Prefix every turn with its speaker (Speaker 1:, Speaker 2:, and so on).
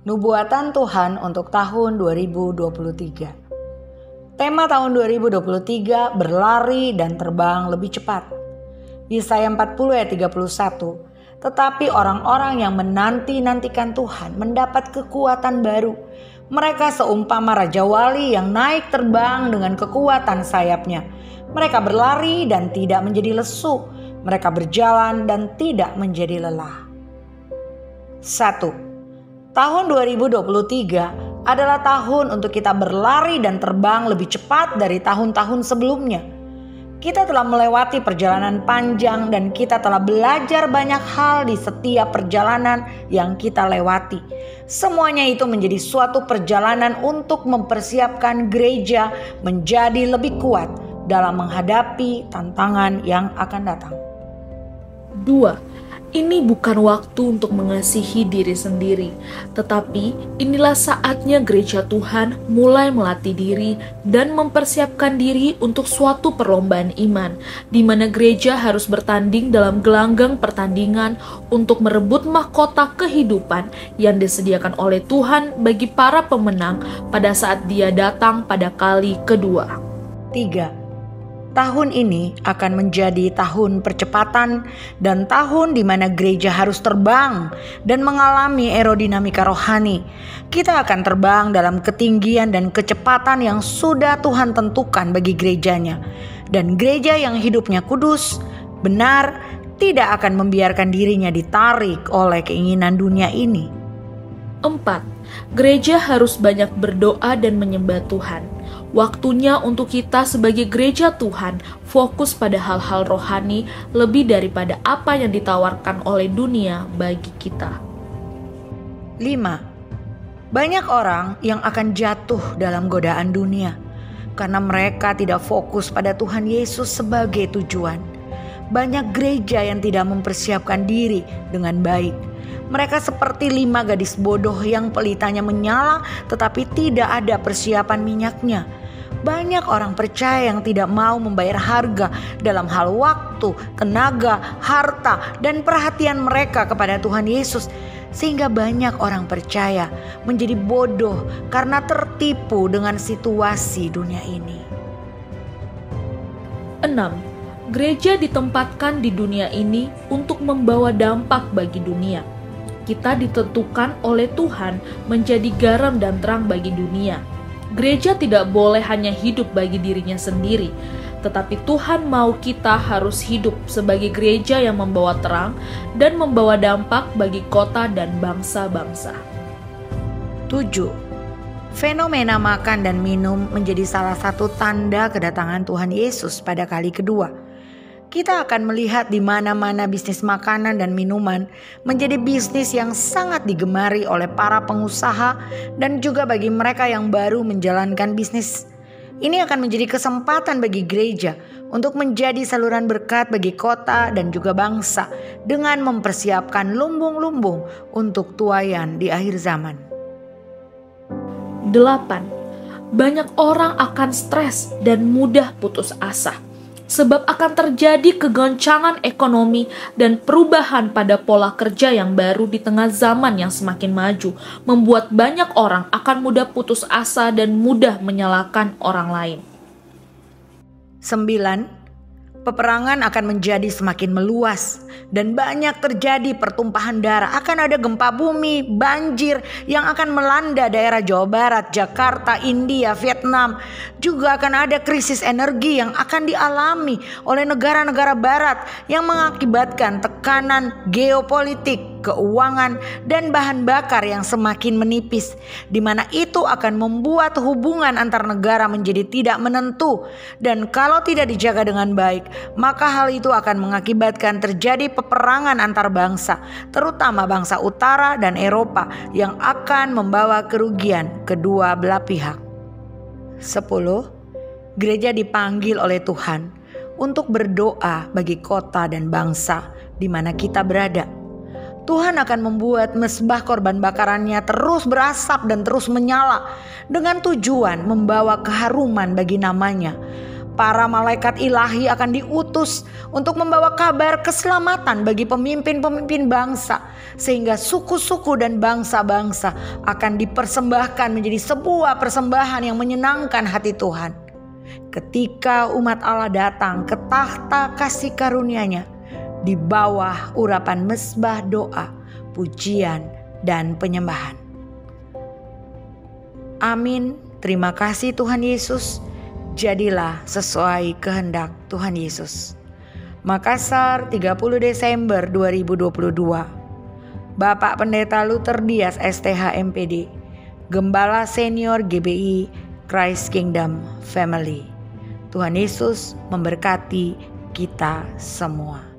Speaker 1: Nubuatan Tuhan untuk tahun 2023. Tema tahun 2023 berlari dan terbang lebih cepat. Yesaya 40 ayat 31. Tetapi orang-orang yang menanti-nantikan Tuhan mendapat kekuatan baru. Mereka seumpama raja wali yang naik terbang dengan kekuatan sayapnya. Mereka berlari dan tidak menjadi lesu. Mereka berjalan dan tidak menjadi lelah. 1. Tahun 2023 adalah tahun untuk kita berlari dan terbang lebih cepat dari tahun-tahun sebelumnya. Kita telah melewati perjalanan panjang dan kita telah belajar banyak hal di setiap perjalanan yang kita lewati. Semuanya itu menjadi suatu perjalanan untuk mempersiapkan gereja menjadi lebih kuat dalam menghadapi tantangan yang akan datang.
Speaker 2: 2. Ini bukan waktu untuk mengasihi diri sendiri, tetapi inilah saatnya gereja Tuhan mulai melatih diri dan mempersiapkan diri untuk suatu perlombaan iman, di mana gereja harus bertanding dalam gelanggang pertandingan untuk merebut mahkota kehidupan yang disediakan oleh Tuhan bagi para pemenang pada saat Dia datang pada kali kedua.
Speaker 1: 3. Tahun ini akan menjadi tahun percepatan dan tahun di mana gereja harus terbang dan mengalami aerodinamika rohani. Kita akan terbang dalam ketinggian dan kecepatan yang sudah Tuhan tentukan bagi gerejanya. Dan gereja yang hidupnya kudus, benar, tidak akan membiarkan dirinya ditarik oleh keinginan dunia ini.
Speaker 2: 4. Gereja harus banyak berdoa dan menyembah Tuhan. Waktunya untuk kita sebagai gereja Tuhan fokus pada hal-hal rohani lebih daripada apa yang ditawarkan oleh dunia bagi kita.
Speaker 1: 5. Banyak orang yang akan jatuh dalam godaan dunia karena mereka tidak fokus pada Tuhan Yesus sebagai tujuan. Banyak gereja yang tidak mempersiapkan diri dengan baik. Mereka seperti 5 gadis bodoh yang pelitanya menyala tetapi tidak ada persiapan minyaknya. Banyak orang percaya yang tidak mau membayar harga dalam hal waktu, tenaga, harta, dan perhatian mereka kepada Tuhan Yesus. Sehingga banyak orang percaya menjadi bodoh karena tertipu dengan situasi dunia ini.
Speaker 2: 6. Gereja ditempatkan di dunia ini untuk membawa dampak bagi dunia. Kita ditentukan oleh Tuhan menjadi garam dan terang bagi dunia. Gereja tidak boleh hanya hidup bagi dirinya sendiri, tetapi Tuhan mau kita harus hidup sebagai gereja yang membawa terang dan membawa dampak bagi kota dan bangsa-bangsa.
Speaker 1: 7. Fenomena makan dan minum menjadi salah satu tanda kedatangan Tuhan Yesus pada kali kedua. Kita akan melihat di mana-mana bisnis makanan dan minuman menjadi bisnis yang sangat digemari oleh para pengusaha dan juga bagi mereka yang baru menjalankan bisnis. Ini akan menjadi kesempatan bagi gereja untuk menjadi saluran berkat bagi kota dan juga bangsa dengan mempersiapkan lumbung-lumbung untuk tuaian di akhir zaman.
Speaker 2: 8. Banyak orang akan stres dan mudah putus asa. Sebab akan terjadi kegoncangan ekonomi dan perubahan pada pola kerja yang baru di tengah zaman yang semakin maju, membuat banyak orang akan mudah putus asa dan mudah menyalahkan orang lain.
Speaker 1: 9. Peperangan akan menjadi semakin meluas dan banyak terjadi pertumpahan darah. Akan ada gempa bumi, banjir yang akan melanda daerah Jawa Barat, Jakarta, India, Vietnam. Juga akan ada krisis energi yang akan dialami oleh negara-negara barat yang mengakibatkan tekanan geopolitik, keuangan, dan bahan bakar yang semakin menipis, di mana itu akan membuat hubungan antar negara menjadi tidak menentu. Dan kalau tidak dijaga dengan baik, maka hal itu akan mengakibatkan terjadi peperangan antar bangsa, terutama bangsa utara dan Eropa yang akan membawa kerugian kedua belah pihak. 10. Gereja dipanggil oleh Tuhan untuk berdoa bagi kota dan bangsa di mana kita berada. Tuhan akan membuat mezbah korban bakarannya terus berasap dan terus menyala dengan tujuan membawa keharuman bagi namanya. Para malaikat ilahi akan diutus untuk membawa kabar keselamatan bagi pemimpin-pemimpin bangsa, sehingga suku-suku dan bangsa-bangsa akan dipersembahkan menjadi sebuah persembahan yang menyenangkan hati Tuhan. Ketika umat Allah datang ke tahta kasih karunia-Nya di bawah urapan mezbah doa, pujian, dan penyembahan. Amin. Terima kasih Tuhan Yesus. Jadilah sesuai kehendak Tuhan Yesus. Makassar, 30 Desember 2022. Bapak Pendeta Luther Dias STH MPD, Gembala Senior GBI Christ Kingdom Family. Tuhan Yesus memberkati kita semua.